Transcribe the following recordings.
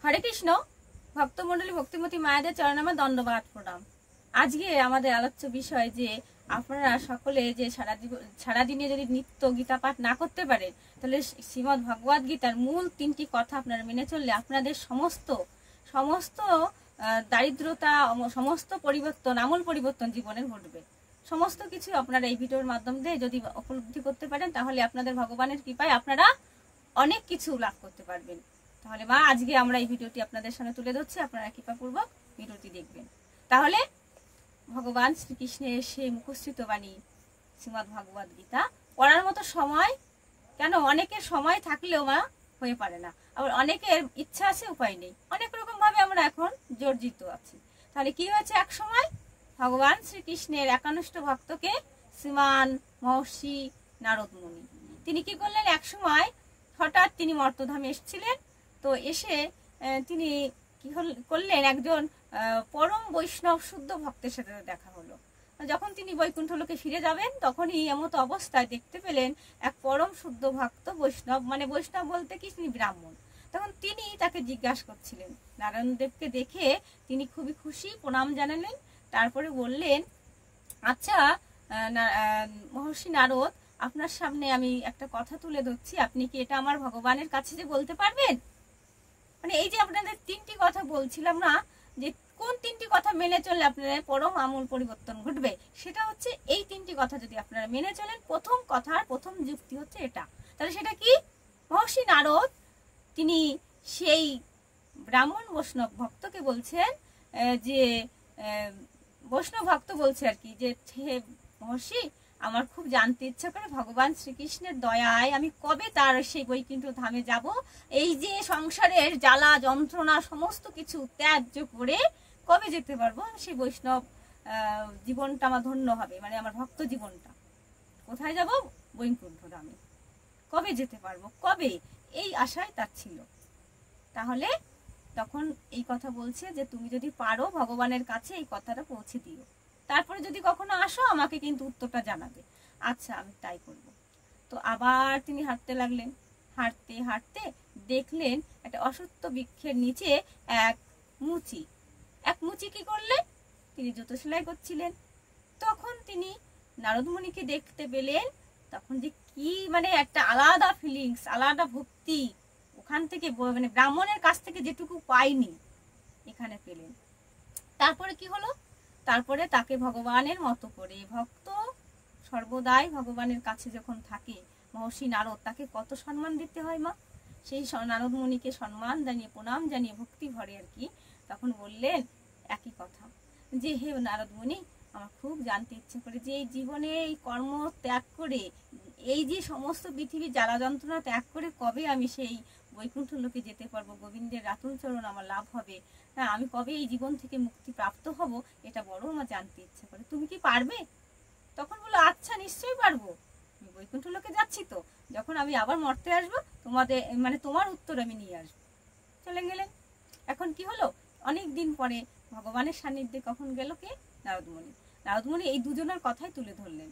হরে কৃষ্ণ ভক্তমণ্ডলী ভক্তিমতী মায়েদের চরণে আমার দণ্ডবাদ প্রণাম। আজকে আমাদের আলোচ্য বিষয় যে আপনারা সকলে যে সারাদিনে যদি নিত্য গীতা পাঠ না করতে পারেন তাহলে শ্রীমদ্ ভগবদ গীতার মূল 3টি কথা আপনারা মেনে চললে আপনাদের সমস্ত দারিদ্রতা সমস্ত পরিবর্তন আমূল পরিবর্তন জীবনে ঘটবে। সমস্ত কিছু আপনারা এই ভিডিওর মাধ্যম দিয়ে যদি উপলব্ধি করতে পারেন তাহলে আপনাদের ভগবানের কৃপায় আপনারা অনেক কিছু লাভ করতে পারবেন। তাহলে মা আজকে আমরা এই ভিডিওটি আপনাদের সামনে তুলে ধরছি, আপনারা কৃপাপূর্বক ভিডিওটি দেখবেন। তাহলে ভগবান শ্রীকৃষ্ণের সেই মুখস্থিত বাণী শ্রীমদ্ ভগবদ গীতা পড়ার মতো সময় কেন অনেকের সময় থাকলেও মা হয়ে পারে না, আবার অনেকের ইচ্ছা আছে উপায় নেই, অনেক রকম ভাবে আমরা এখন জর্জিত আছি। তাহলে কি হয়েছে, এক সময় ভগবান শ্রীকৃষ্ণের একানুষ্ঠ ভক্তকে শ্রীমান মহর্ষি নারদ মুনি তিনি কি করলেন, এক সময় হঠাৎ তিনি মর্তধামে এসেছিলেন। তো এসে তিনি কি করলেন, একজন পরম বৈষ্ণব শুদ্ধ ভক্তের সাথে দেখা হলো। যখন তিনি বৈকুণ্ঠ লোকে ফিরে যাবেন তখনই এমত অবস্থায় দেখতে পেলেন এক পরম শুদ্ধ ভক্ত বৈষ্ণব, মানে বৈষ্ণব বলতে কি তিনি ব্রাহ্মণ। তখন তিনি তাকে জিজ্ঞাসা করছিলেন, নারায়ণ দেবকে দেখে তিনি খুবই খুশি, প্রণাম জানালেন। তারপরে বললেন, আচ্ছা মহর্ষি নারদ, আপনার সামনে আমি একটা কথা তুলে ধরছি, আপনি কি এটা আমার ভগবানের কাছে যে বলতে পারবেন? মানে এই যে আপনাদের 3টি কথা বলছিলাম না, যে কোন 3টি কথা মেনে চললে আপনাদের পরম আমূল পরিবর্তন ঘটবে, সেটা হচ্ছে এই 3টি কথা যদি আপনারা মেনে চলেন। প্রথম কথার প্রথম যুক্তি হচ্ছে এটা। তাহলে সেটা কি, মহর্ষি নারদ তিনি সেই ব্রাহ্মণ বৈষ্ণব ভক্তকে বলছেন, যে বৈষ্ণব ভক্ত বলছে আর কি, যে হে মহর্ষি, আমার খুব জানতে ইচ্ছা করে ভগবান শ্রীকৃষ্ণের দয়ায় আমি কবে তার সেই বৈকুণ্ঠ ধামে যাব, এই যে সংসারের জ্বালা যন্ত্রণা সমস্ত কিছু ত্যায্য করে কবে যেতে পারবো, সেই বৈষ্ণব জীবনটা আমার ধন্য হবে, মানে আমার ভক্ত জীবনটা কোথায় যাব, বৈকুণ্ঠ ধামে কবে যেতে পারবো, কবে, এই আশায় তার ছিল। তাহলে তখন এই কথা বলছে যে তুমি যদি পারো ভগবানের কাছে এই কথাটা পৌঁছে দিও, তারপরে যদি কখনো আসো আমাকে কিন্তু উত্তরটা জানাবে। আচ্ছা আমি তাই করব। তো আবার তিনি হাঁটতে লাগলেন, হাঁটতে হাঁটতে দেখলেন একটা অশ্বত্থ বৃক্ষের নিচে এক মুচি কি করলেন, তিনি জুতো সেলাই করছিলেন। তখন তিনি নারদ মুনিকে দেখতে পেলেন। তখন যে কি মানে একটা আলাদা ফিলিংস, আলাদা ভক্তি ওখান থেকে, মানে ব্রাহ্মণের কাছ থেকে যেটুকু পাইনি এখানে পেলেন। তারপরে কি হলো, তারপরে তাকে ভগবানের মতো করে, ভক্ত সর্বদাই ভগবানের কাছে যখন থাকে মহর্ষি নারদ, তাকে কত সম্মান দিতে হয় মা। সেই নারদ মুনিকে সম্মান জানিয়ে প্রণাম জানিয়ে ভক্তি ভরে আর কি তখন বললেন একই কথা, যে হে নারদ মুনি, আমার খুব জানতে ইচ্ছে করে যে এই জীবনে এই কর্ম ত্যাগ করে, এই যে সমস্ত পৃথিবী জ্বালা যন্ত্রণা ত্যাগ করে কবে আমি সেই বৈকুণ্ঠ লোকে যেতে পারবো, গোবিন্দের রাতুল চরণ আমার লাভ হবে, হ্যাঁ আমি কবে এই জীবন থেকে মুক্তি প্রাপ্ত হব, এটা বড় আমার জানতে ইচ্ছে করে, তুমি কি পারবে? তখন বললো, আচ্ছা নিশ্চয়ই পারবো, আমি বৈকুণ্ঠ লোকে যাচ্ছি, তো যখন আমি আবার মরতে আসবো তোমার উত্তর আমি নিয়ে আসবো। চলে গেলেন। এখন কি হলো, অনেক দিন পরে ভগবানের সান্নিধ্যে কখন গেল কে, নারদ মুনি এই দুজনের কথাই তুলে ধরলেন।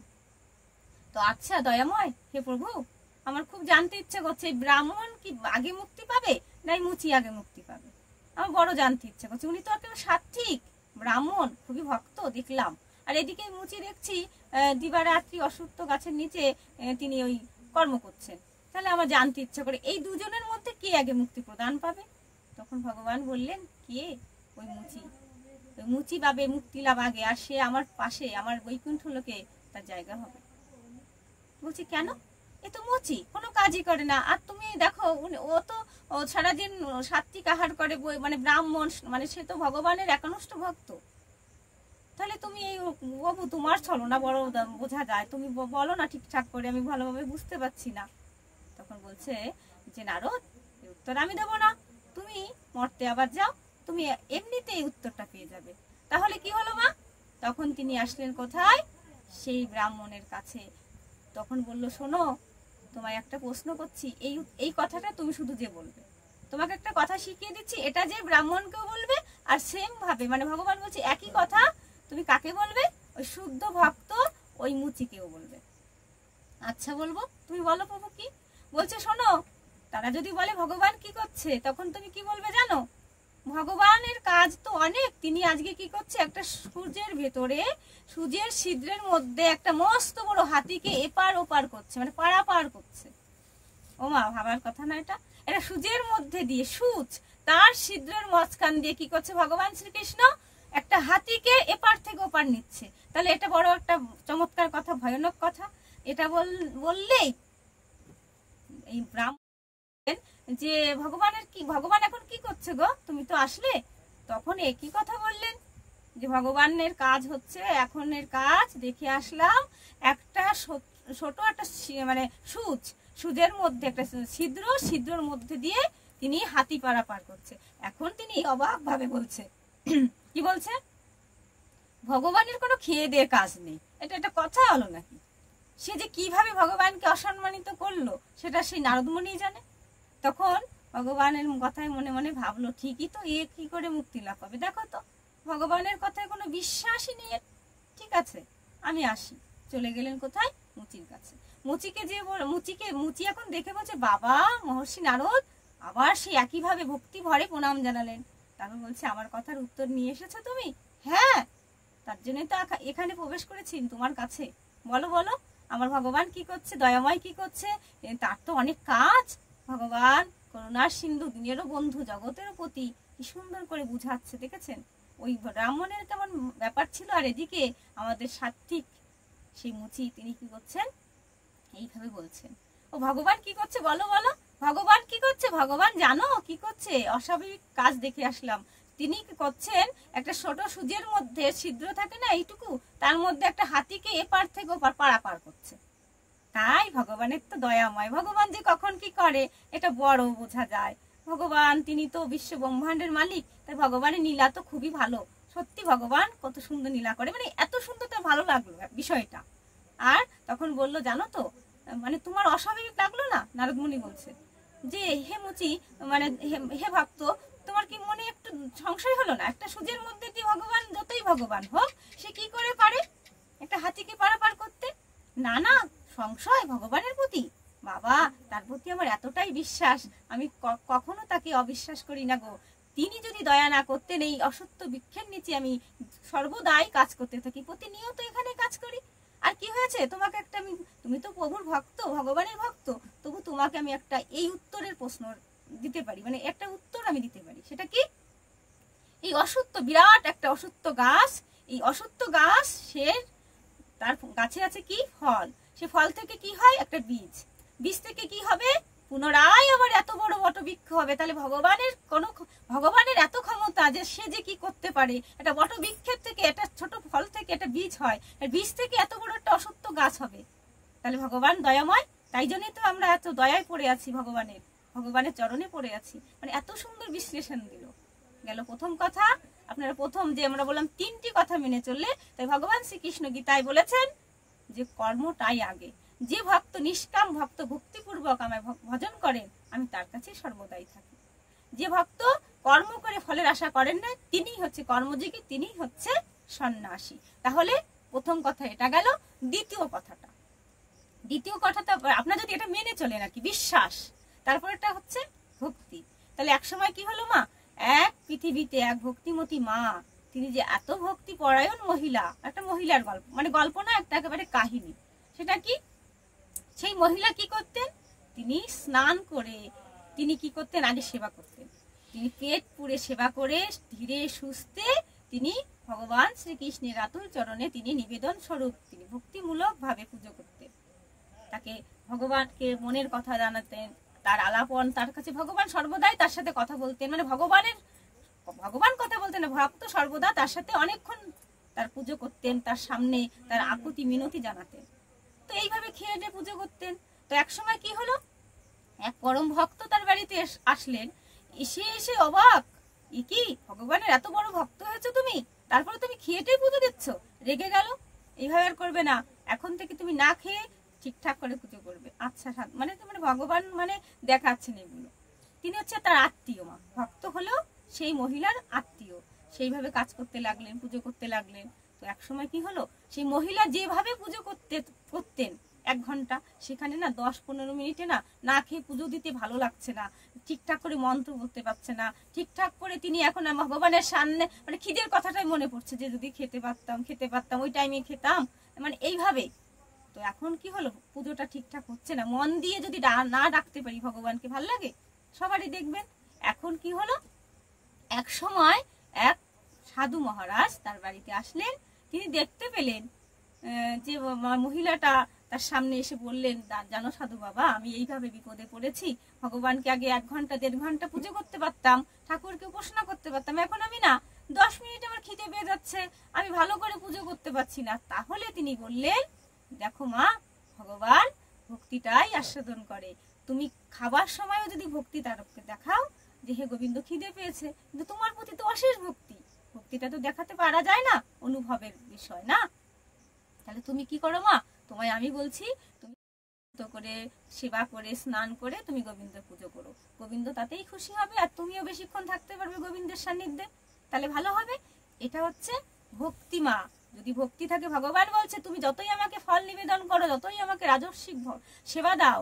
তো আচ্ছা দয়াময়, হে প্রভু, আমার খুব জানতে ইচ্ছে করছে ব্রাহ্মণ কি আগে মুক্তি পাবে না মুচি আগে মুক্তি পাবে, আমার বড় জানতে ইচ্ছে করছে। উনি তো একেবারে সাত্বিক ব্রাহ্মণ, খুবই ভক্ত দেখলাম, আর এদিকে মুচি দেখছি দিবারাত্রি অশ্বত্থ গাছের নিচে তিনি ওই কর্ম করছেন। তাহলে আমার জানতে ইচ্ছা করে এই দুজনের মধ্যে কে আগে মুক্তি প্রদান পাবে। তখন ভগবান বললেন, কে, ওই মুচি পাবে মুক্তি লাভ আগে, আর সে আমার পাশে আমার বৈকুণ্ঠ লোকে তার জায়গা হবে। বলছি কেন, এ তো মুচি কোনো কাজই করে না, আর তুমি দেখো ও তো সারাদিন সাত্বিক আহার করে, মানে ব্রাহ্মণ, মানে সে তো ভগবানের একানুষ্ঠ ভক্ত। তাহলে তুমি এই বাবু তোমার ছলনা বড় বোঝা যায়, তুমি বলো না ঠিকঠাক করে, আমি ভালোভাবে বুঝতে পারছি না। তখন বলছে যে নারদ, এই উত্তর আমি দেবো না, তুমি মরতে আবার যাও, তুমি এমনিতেই উত্তরটা পেয়ে যাবে। তাহলে কি হলো মা, তখন তিনি আসলেন কোথায়, সেই ব্রাহ্মণের কাছে। তখন বলল, শোনো তোমায় একটা প্রশ্ন করছি, এই কথাটা তুমি শুধু যে বলবে, তোমাকে একটা কথা শিখিয়ে দিচ্ছি, এটা যে ব্রাহ্মণকেও বলবে, আর সেম ভাবে মানে ভগবান বলছে একই কথা তুমি কাকে বলবে, ওই শুদ্ধ ভক্ত ওই মুচিকেও বলবে। আচ্ছা বলবো, তুমি বলো প্রভু কি বলছে। শোনো, তারা যদি বলে ভগবান কি করছে, তখন তুমি কি বলবে জানো, ভগবানের কাজ তো অনেক। তিনি আজকে কি করছে, একটা সূর্যের ভেতরে, সূর্যের ছিদ্রের মধ্যে একটা মস্ত বড় হাতিকে এপার ওপার করছে, মানে পারাপার করছে। ও মা, ভাবার কথা না এটা। এটা সূর্যের মধ্যে দিয়ে, সূর্য তার ছিদ্রের মাঝখান দিয়ে কি করছে, ভগবান শ্রীকৃষ্ণ একটা হাতিকে এপার থেকে ওপার নিচ্ছে। তাহলে এটা বড় একটা চমৎকার কথা, ভয়ানক কথা। এটা বললেই এই ব্রাহ্মণ যে ভগবান এখন কি করছে গো, তুমি তো আসলে। তখন একই কথা বললেন যে ভগবানের কাজ হচ্ছে, এখনের কাজ দেখে আসলাম, একটা ছোট একটা মানে সূর্যের মধ্যে একটা ছিদ্রর মধ্যে দিয়ে তিনি হাতি পারাপার করছে। এখন তিনি অবাক ভাবে বলছে, কি বলছে, ভগবানের কোনো খেয়ে দিয়ে কাজ নেই। এটা একটা কথা হলো নাকি? সে যে কিভাবে ভগবানকে অসম্মানিত করলো সেটা সেই নারদমুনি জানে। তখন ভগবানের কথায় মনে মনে ভাবলো, ঠিকই তো, এ কি করে মুক্তি লাভ হবে? দেখো তো, ভগবানের কথায় কোনো বিশ্বাসই নেই। ঠিক আছে, আমি আসি। চলে গেলেন কোথায়? মুচির কাছে। মুচি এখন দেখে বলছে, বাবা মহর্ষি নারদ আবার সেই একইভাবে ভক্তি ভরে প্রণাম জানালেন। তারপর বলছে, আমার কথার উত্তর নিয়ে এসেছো তুমি? হ্যাঁ, তার জন্যই তো এখানে প্রবেশ করেছি তোমার কাছে। বলো বলো, আমার ভগবান কি করছে, দয়াময় কি করছে? তার তো অনেক কাজ। ভগবান করুণার সিন্ধু, দিনেরও বন্ধু, জগতেরও পতি, কি সুন্দর করে বুঝাচ্ছে, দেখেছেন? ওই ব্রাহ্মণের কেমন ব্যাপার ছিল, আর এদিকে আমাদের সাত্বিক সেই মুচি, তিনি কি করছেন, এইভাবে বলছেন। ও ভগবান কি করছে, বলো বলো, ভগবান কি করছে? ভগবান জানো কি করছে? অস্বাভাবিক কাজ দেখে আসলাম। তিনি কি করছেন, একটা ছোট সূর্যের মধ্যে ছিদ্র থাকে না এইটুকু, তার মধ্যে একটা হাতিকে এপার থেকে ওপার পারাপার করছে। তাই ভগবানের তো দয়াময়। ভগবান যে কখন কি করে এটা বড় বোঝা যায়। ভগবান তিনি তো বিশ্ব ব্রহ্মাণ্ডের মালিক, তাই ভগবানের নীলা তো খুবই ভালো। সত্যি ভগবান কত সুন্দর নীলা করে, মানে এত সুন্দর, তো ভালো লাগলো বিষয়টা। আর তখন বললো, জানো তো, মানে তোমার অস্বাভাবিক লাগলো না? নারদমুনি বলছে যে, হে মুচি, মানে হে ভক্ত, তোমার কি মনে একটু সংশয় হলো না? একটা সূর্যের মধ্যে দিয়ে ভগবান, যতই ভগবান হোক, সে কি করে পারে একটা হাতিকে পারাপার করতে? না না, সংশয় ভগবানের প্রতি? বাবা, তার প্রতি আমার এতটাই বিশ্বাস, আমি কখনো তাকে অবিশ্বাস করি না গো। তিনি যদি দয়া না করতেন, এই অসত্য বৃক্ষের নিচে আমি সর্বদাই কাজ করতে থাকি, প্রতিনিয়ত এখানে কাজ করি। আর কি হয়েছে, তোমাকে একটা তুমি তো প্রভুর ভক্ত, ভগবানের ভক্ত, তবু তোমাকে আমি একটা এই উত্তরের প্রশ্ন দিতে পারি, মানে একটা উত্তর আমি দিতে পারি। সেটা কি? এই অসত্য, বিরাট একটা অসত্য গাছ, এই অসত্য গাছ, সে তার গাছে আছে কি ফল, সে ফল থেকে কি হয়, একটা বীজ, বীজ থেকে কি হবে, পুনরায় আবার এত বড় বটবৃক্ষ হবে। তাহলে ভগবানের এত ক্ষমতা যে সে যে কি করতে পারে, একটা বটবৃক্ষের থেকে, একটা ছোট ফল থেকে একটা বীজ হয়, বীজ থেকে এত বড় একটা অসত্য গাছ হবে। তাহলে ভগবান দয়াময়, তাই জন্যই তো আমরা এত দয়ায় পড়ে আছি, ভগবানের চরণে পড়ে আছি। মানে এত সুন্দর বিশ্লেষণ দিল। গেল প্রথম কথা। আপনারা প্রথম যে আমরা বললাম 3টি কথা মেনে চললে, তাই ভগবান শ্রীকৃষ্ণ গীতায় বলেছেন যে কর্মটাই আগে। যে ভক্ত, নিষ্কাম ভক্ত, ভক্তিপূর্বক আমায় ভজন করেন, আমি তার কাছে সর্বদাই থাকি। যে ভক্ত কর্ম করে ফলের আশা করেন না, তিনি হচ্ছে কর্মযোগী, তিনি হচ্ছে সন্ন্যাসী। তাহলে প্রথম কথা এটা গেল। দ্বিতীয় কথাটা আপনার যদি এটা মেনে চলেন আর কি, বিশ্বাস, তারপর এটা হচ্ছে ভক্তি। তাহলে এক সময় কি হলো মা, এক পৃথিবীতে এক ভক্তিমতী মা, তিনি যে এত ভক্তি পরায়ণ মহিলা, একটা মহিলার গল্প, মানে গল্প না, একটা একেবারে কাহিনী। সেটা কি, সেই মহিলা কি করতেন, তিনি স্নান করে তিনি কি করতেন, আগে সেবা করতেন। তিনি পেট পুড়ে সেবা করে ধীরে সুস্থে তিনি ভগবান শ্রীকৃষ্ণের আতুল চরণে তিনি নিবেদন স্বরূপ তিনি ভক্তিমূলক ভাবে পুজো করতেন। তাকে ভগবানকে মনের কথা জানাতেন, তার আলাপন, তার কাছে ভগবান সর্বদাই তার সাথে কথা বলতেন, মানে ভগবান কথা বলতেন না, ভক্ত সর্বদা তার সাথে অনেকক্ষণ তার পুজো করতেন, তার সামনে তার আকুতি মিনতি জানাতেন। তো এইভাবে খেয়ে দিয়ে পুজো করতেন। তো এক সময় কি হলো, এক পরম ভক্ত তার বাড়িতে আসলেন। এসে অবাক, কি ভগবানের এত বড় ভক্ত হয়েছে তুমি, তারপরে তুমি খেয়েটেই পুজো দিচ্ছ? রেগে গেল, এইভাবে আর করবে না, এখন থেকে তুমি না খেয়ে ঠিকঠাক করে পুজো করবে। আচ্ছা, মানে ভগবান মানে দেখাচ্ছেন এগুলো। তিনি হচ্ছে তার আত্মীয়, মা ভক্ত হলেও সেই মহিলার আত্মীয়, সেইভাবে কাজ করতে লাগলেন, পুজো করতে লাগলেন। তো এক সময় কি হলো, সেই মহিলা যেভাবে পুজো করতেন 1 ঘন্টা, সেখানে না 10-15 মিনিটে না খেয়ে পুজো দিতে ভালো লাগছে না, ঠিকঠাক করে মন্ত্র বলতে পারছে না, ঠিকঠাক করে তিনি এখন ভগবানের সামনে মানে খিদের কথাটাই মনে পড়ছে যে যদি খেতে পারতাম ওই টাইমে খেতাম, মানে এইভাবে। তো এখন কি হলো, পুজোটা ঠিকঠাক হচ্ছে না। মন দিয়ে যদি না ডাকতে পারি ভগবানকে, ভাল লাগে সবারই। দেখবেন এখন কি হলো, এক সময় এক সাধু মহারাজ তার বাড়িতে আসলেন। তিনি দেখতে পেলেন যে মহিলাটা তার সামনে এসে বললেন, জানো সাধু বাবা, আমি এইভাবে বিপদে পড়েছি। ভগবানকে আগে 1 ঘন্টা 1.5 ঘন্টা পুজো করতে পারতাম, ঠাকুরকে উপাসনা করতে পারতাম, এখন আমি না 10 মিনিট আমার খিদে পেয়ে যাচ্ছে, আমি ভালো করে পুজো করতে পারছি না। তাহলে তিনি বললেন, দেখো মা, ভগবান ভক্তিটাই আস্বাদন করে। তুমি খাবার সময়ও যদি ভক্তি তারকে দেখাও যে হে গোবিন্দ খিদে পেয়েছে, কিন্তু তোমার প্রতি তো অশেষ ভক্তি, ভক্তিটা তো দেখাতে পারা যায় না, অনুভবের বিষয় না। তাহলে তুমি কি করো মা, তোমায় আমি বলছি, তুমি করে সেবা করে স্নান করে তুমি গোবিন্দ পুজো করো, গোবিন্দ তাতেই খুশি হবে, আর তুমিও বেশিক্ষণ থাকতে পারবে গোবিন্দের সান্নিধ্যে, তাহলে ভালো হবে। এটা হচ্ছে ভক্তি মা। যদি ভক্তি থাকে, ভগবান বলছে তুমি যতই আমাকে ফল নিবেদন করো, যতই আমাকে রাজস্বিক সেবা দাও,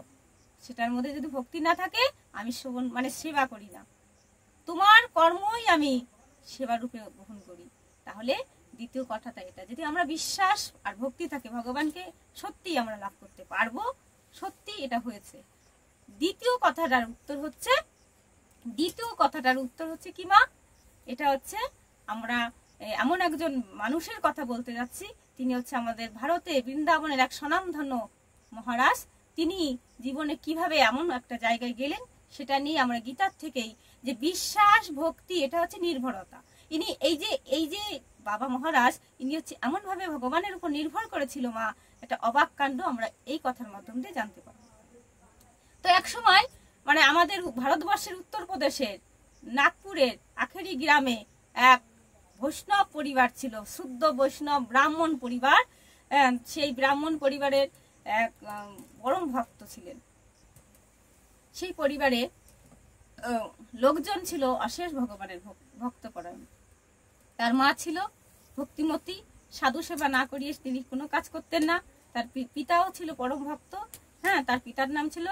সেটার মধ্যে যদি ভক্তি না থাকে, আমি মানে সেবা করি না, তোমার কর্মই আমি সেবা রূপে গ্রহণ করি। তাহলে দ্বিতীয় কথাটা এটা, যদি আমরা বিশ্বাস আর ভক্তি থাকে, ভগবানকে সত্যি আমরা লাভ করতে পারবো, সত্যি এটা হয়েছে। দ্বিতীয় কথাটার উত্তর হচ্ছে কি মা, এটা হচ্ছে আমরা এমন একজন মানুষের কথা বলতে যাচ্ছি, তিনি হচ্ছে আমাদের ভারতে বৃন্দাবনের এক স্বনামধন্য মহারাজ। তিনি জীবনে কিভাবে এমন একটা জায়গায় গেলেন, সেটা নিয়ে আমরা গীতার থেকেই, যে বিশ্বাস ভক্তি এটা হচ্ছে নির্ভরতা। ইনি এই যে বাবা মহারাজ, ইনি হচ্ছে এমন ভাবে ভগবানের উপর নির্ভর করেছিল মা, একটা অবাক কাণ্ড আমরা এই কথার মাধ্যম দিয়ে জানতে পারবো। তো এক সময় মানে আমাদের ভারতবর্ষের উত্তরপ্রদেশের নাগপুরের আখেরি গ্রামে এক বৈষ্ণব পরিবার ছিল, শুদ্ধ বৈষ্ণব ব্রাহ্মণ পরিবার। সেই ব্রাহ্মণ পরিবারের এক পরম ভক্ত ছিলেন। সেই পরিবারে লোকজন ছিল অশেষ ভগবানের ভক্তপরায়ণ। তার মা ছিল ভক্তিমতী, সাধু সেবা না করিয়ে তিনি কোনো কাজ করতেন না। তার পিতাও ছিল পরম ভক্ত, হ্যাঁ, তার পিতার নাম ছিল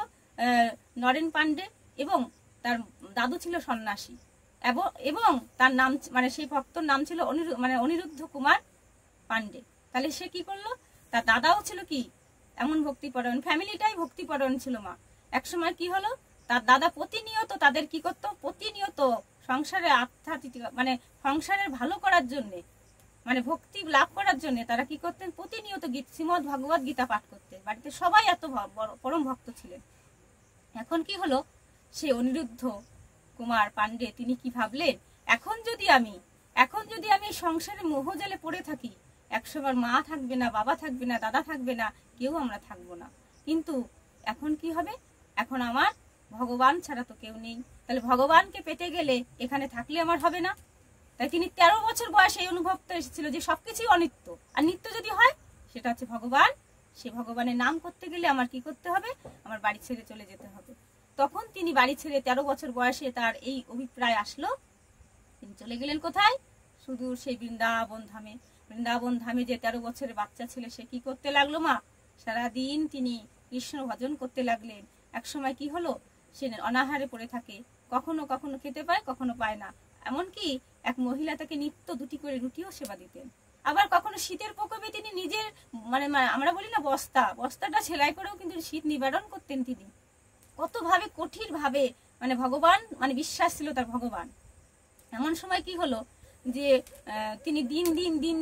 নরেন পান্ডে, এবং তার দাদু ছিল সন্ন্যাসী, এবং তার নাম মানে সেই ভক্তর নাম ছিল অনিরুদ্ধ কুমার পান্ডে। তাহলে সে কি করলো, তার দাদাও ছিল কি এমন ভক্তিপরায়ণ, ফ্যামিলিটাই ভক্তিপরায়ণ ছিল মা। একসময় কি হলো, তার দাদা প্রতিনিয়ত তাদের কি করতো, প্রতিনিয়ত সংসারে আধ্যাত্মিক মানে সংসারের ভালো করার জন্য, মানে ভক্তি লাভ করার জন্য তারা কি করতেন, প্রতিনিয়ত শ্রীমদ ভগবত গীতা পাঠ করতেন। বাড়িতে সবাই এত পরম ভক্ত ছিলেন। এখন কি হলো, সে অনিরুদ্ধ কুমার পান্ডে তিনি কি ভাবলেন, এখন যদি আমি সংসারে মোহজালে পড়ে থাকি, একসময় মা থাকবে না, বাবা থাকবে না, দাদা থাকবে না, কেউ আমরা থাকবো না। কিন্তু এখন কি হবে, এখন আমার ভগবান ছাড়া তো কেউ নেই, তাহলে ভগবানকে পেতে গেলে এখানে থাকলে আমার হবে না। তাই তিনি 13 বছর বয়সে এই অনুভব এসেছিল যে সবকিছুই অনিত্য, আর নিত্য যদি হয় সেটা হচ্ছে ভগবান। সে ভগবানের নাম করতে গেলে আমার কি করতে হবে, আমার বাড়ি ছেড়ে চলে যেতে হবে। তখন তিনি বাড়ি ছেড়ে 13 বছর বয়সে তার এই অভিপ্রায় আসলো, তিনি চলে গেলেন কোথায়, সুদূর সেই বৃন্দাবন ধামে। বৃন্দাবন ধামে যে 13 বছরের বাচ্চা ছিল, সে কি করতে লাগলো মা, সারাদিন তিনি কৃষ্ণ ভজন করতে লাগলেন। এক সময় কি হলো, সে অনাহারে পড়ে থাকে, কখনো কখনো খেতে পায়, কখনো পায় না। এমনকি এক মহিলা তাকে নিত্য 2টি করে রুটিও সেবা দিতেন। আবার কখনো শীতের প্রকোপে তিনি নিজের মানে আমরা বলি না বস্তাটা সেলাই করেও কিন্তু শীত নিবারণ করতেন তিনি। কত ভাবে কঠিন ভাবে মানে ভগবান মানে বিশ্বাস ছিল তার ভগবান। এমন সময় কি হলো যে তিনি দিন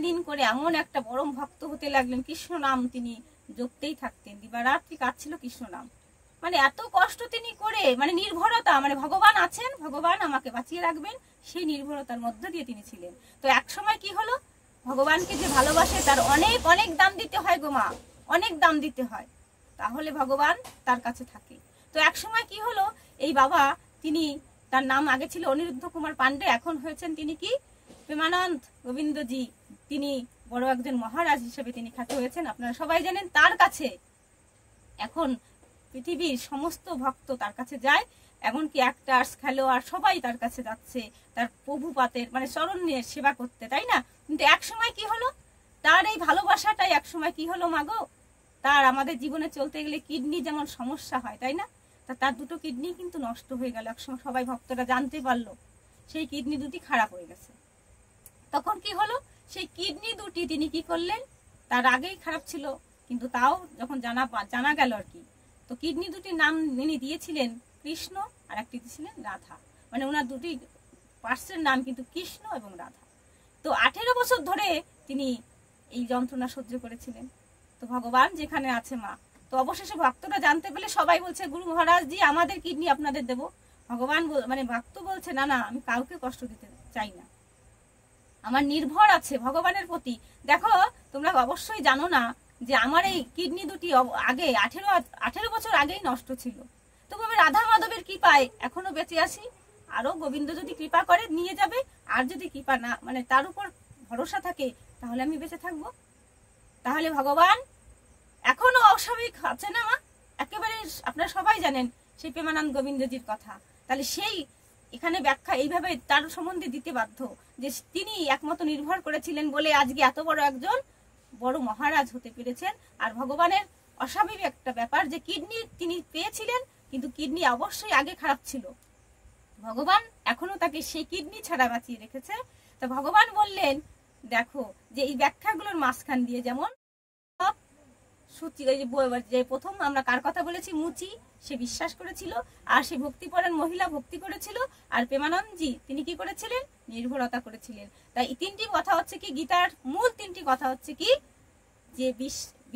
দিন করে এমন একটা পরম ভক্ত হতে লাগলেন, কৃষ্ণ নাম তিনি জপতেই থাকতেন, দিবারাত্রি কাটছিল কৃষ্ণ নাম। মানে এত কষ্ট তিনি করে, মানে নির্ভরতা, মানে ভগবান আছেন, ভগবান আমাকে বাঁচিয়ে রাখবেন, সেই নির্ভরতার মধ্য দিয়ে তিনি ছিলেন। তো এক সময় কি হলো, ভগবানকে যে ভালোবাসে তার অনেক অনেক দাম দিতে হয় গো মা, অনেক দাম দিতে হয়, তাহলে ভগবান তার কাছে থাকে। তো এক সময় কি হলো, এই বাবা তিনি, তার নাম আগে ছিল অনিরুদ্ধ কুমার পান্ডে, এখন হয়েছেন তিনি কি প্রেমানন্দ গোবিন্দজি। তিনি বড় একজন মহারাজ হিসেবে তিনি খ্যাত হয়েছেন, আপনারা সবাই জানেন। তার কাছে এখন পৃথিবীর সমস্ত ভক্ত তার কাছে যায়, এমনকি অ্যাক্টার্স, খেলোয়াড় সবাই তার কাছে যাচ্ছে তার প্রভুপাতের মানে চরণ নিয়ে সেবা করতে, তাই না? কিন্তু এক সময় কি হলো, তার এই ভালোবাসাটাই এক সময় কি হলো মাগো, তার আমাদের জীবনে চলতে গেলে কিডনি যেমন সমস্যা হয়, তাই না? তার দুটো কিডনি কিন্তু নষ্ট হয়ে গেল। একসময় সবাই ভক্তরা জানতে পারলো সেই কিডনি দুটি খারাপ হয়ে গেছে। তখন কি হলো, সেই কিডনি দুটি তিনি কি করলেন, তার আগেই খারাপ ছিল কিন্তু তাও যখন জানা গেল আর কি, তো কিডনি দুটির নাম তিনি দিয়েছিলেন কৃষ্ণ আর একটি দিয়েছিলেন রাধা। মানে ওনার দুটি পার্টসের নাম কিন্তু কৃষ্ণ এবং রাধা। তো 18 বছর ধরে তিনি এই যন্ত্রণা সহ্য করেছিলেন। তো ভগবান যেখানে আছে মা, তো অবশেষে ভক্তরা জানতে পেলে সবাই বলছে গুরু মহারাজ জি আমাদের কিডনি আপনাদের দেব। ভগবান মানে ভক্ত বলছে না না, আমি কাউকে কষ্ট দিতে চাই না, আমার নির্ভর আছে ভগবানের প্রতি। দেখো তোমরা অবশ্যই জানো না যে আমার এই কিডনি দুটি আগে 18 বছর আগেই নষ্ট ছিল, তবু আমি রাধা মাধবের কৃপায় এখনো বেঁচে আছি। আরো গোবিন্দ যদি কৃপা করে নিয়ে যাবে, আর যদি কৃপা না মানে তার উপর ভরসা থাকে তাহলে আমি বেঁচে থাকবো। তাহলে ভগবান এখনো অস্বাভাবিক আছে না মা, একেবারে আপনারা সবাই জানেন সেই প্রেমানন্দ গোবিন্দজির কথা। তাহলে সেই এখানে ব্যাখ্যা এইভাবে তার সম্বন্ধে দিতে বাধ্য যে তিনি একমত নির্ভর করেছিলেন বলে আজকে এত বড় একজন বড় মহারাজ হতে পেরেছেন। আর ভগবানের অস্বাভাবিক একটা ব্যাপার যে কিডনি তিনি পেয়েছিলেন কিন্তু কিডনি অবশ্যই আগে খারাপ ছিল, ভগবান এখনো তাকে সেই কিডনি ছাড়া বাঁচিয়ে রেখেছে। তো ভগবান বললেন দেখো যে এই ব্যাখ্যাগুলোর মাঝখান দিয়ে যেমন সুচি, যে প্রথম আমরা কার কথা বলেছি মুচি, সে বিশ্বাস করেছিল আর সে ভক্তিপরায়ণ মহিলা ভক্তি করেছিল, আর প্রেমানন্দজি তিনি কি করেছিলেন, নির্ভরতা করেছিলেন। তাই এই তিনটি কথা হচ্ছে কি গীতার মূল তিনটি কথা হচ্ছে কি যে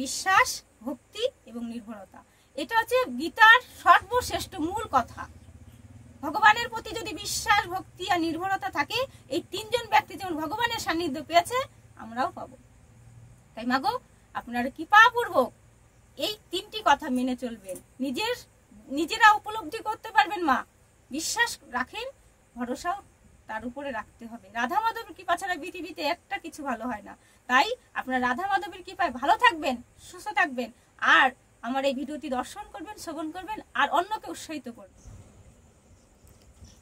বিশ্বাস, ভক্তি এবং নির্ভরতা। এটা হচ্ছে গীতার সর্বশ্রেষ্ঠ মূল কথা। ভগবানের প্রতি যদি বিশ্বাস, ভক্তি আর নির্ভরতা থাকে, এই তিনজন ব্যক্তি যেমন ভগবানের সান্নিধ্য পেয়েছে আমরাও পাবো। তাই মাগো আপনারা কৃপাপূর্বক এই তিনটি কথা মেনে চলবেন, নিজেরা উপলব্ধি করতে পারবেন মা। বিশ্বাস রাখেন, ভরসাও তার উপরে রাখতে হবে। রাধা মাধবের কৃপা ছাড়া পৃথিবীতে একটা কিছু ভালো হয় না। তাই আপনারা রাধা মাধবের কৃপায় ভালো থাকবেন, সুস্থ থাকবেন, আর আমার এই ভিডিওটি দর্শন করবেন, শ্রবণ করবেন, আর অন্যকে উৎসাহিত করবেন।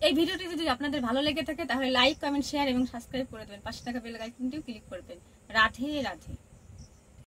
এই ভিডিওটি যদি আপনাদের ভালো লেগে থাকে তাহলে লাইক, কমেন্ট, শেয়ার এবং সাবস্ক্রাইব করে দেবেন। পাশে থাকা বেল আইকনটিও ক্লিক করবেন। রাধে রাধে।